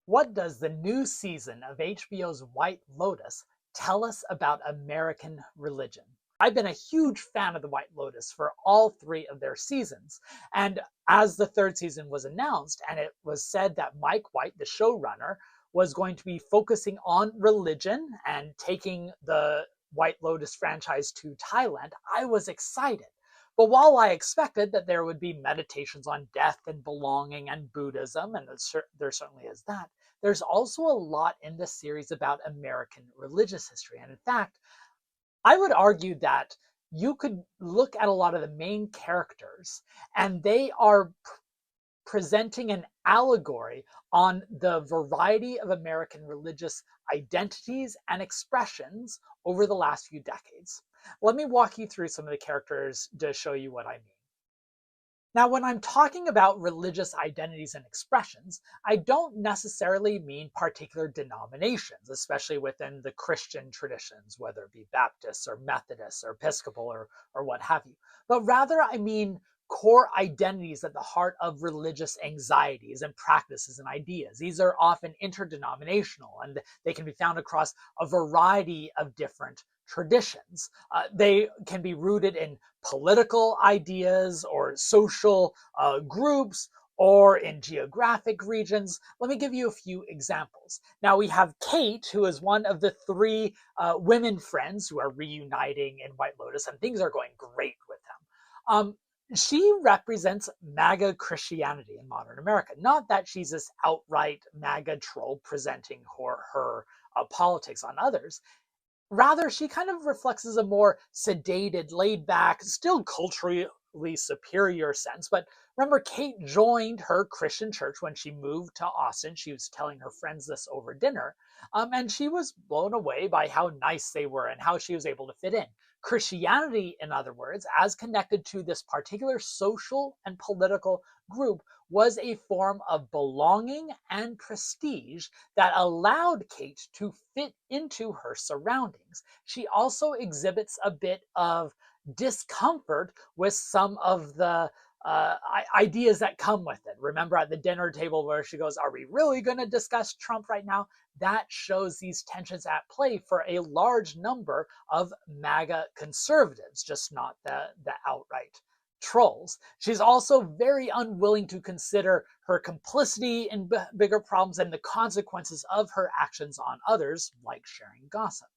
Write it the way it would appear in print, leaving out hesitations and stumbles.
What does the new season of HBO's White Lotus tell us about American religion? I've been a huge fan of the White Lotus for all three of their seasons. And as the third season was announced, and it was said that Mike White, the showrunner, was going to be focusing on religion and taking the White Lotus franchise to Thailand, I was excited. But while I expected that there would be meditations on death and belonging and Buddhism, and there certainly is that, there's also a lot in this series about American religious history. And in fact, I would argue that you could look at a lot of the main characters, and they are presenting an allegory on the variety of American religious identities and expressions over the last few decades. Let me walk you through some of the characters to show you what I mean. Now, when I'm talking about religious identities and expressions, I don't necessarily mean particular denominations, especially within the Christian traditions, whether it be Baptists or Methodists or Episcopal or what have you. But rather, I mean core identities at the heart of religious anxieties and practices and ideas. These are often interdenominational, and they can be found across a variety of different traditions. They can be rooted in political ideas or social groups or in geographic regions. Let me give you a few examples. Now, we have Kate, who is one of the three women friends who are reuniting in White Lotus, and things are going great with them. She represents MAGA Christianity in modern America. Not that she's this outright MAGA troll presenting her politics on others. Rather, she kind of reflects as a more sedated, laid back, still culturally superior sense. But remember, Kate joined her Christian church when she moved to Austin. She was telling her friends this over dinner. And she was blown away by how nice they were and how she was able to fit in. Christianity, in other words, as connected to this particular social and political group, was a form of belonging and prestige that allowed Kate to fit into her surroundings. She also exhibits a bit of discomfort with some of the ideas that come with it. Remember at the dinner table where she goes, "Are we really going to discuss Trump right now?" That shows these tensions at play for a large number of MAGA conservatives, just not the outright trolls. She's also very unwilling to consider her complicity in bigger problems and the consequences of her actions on others, like sharing gossip.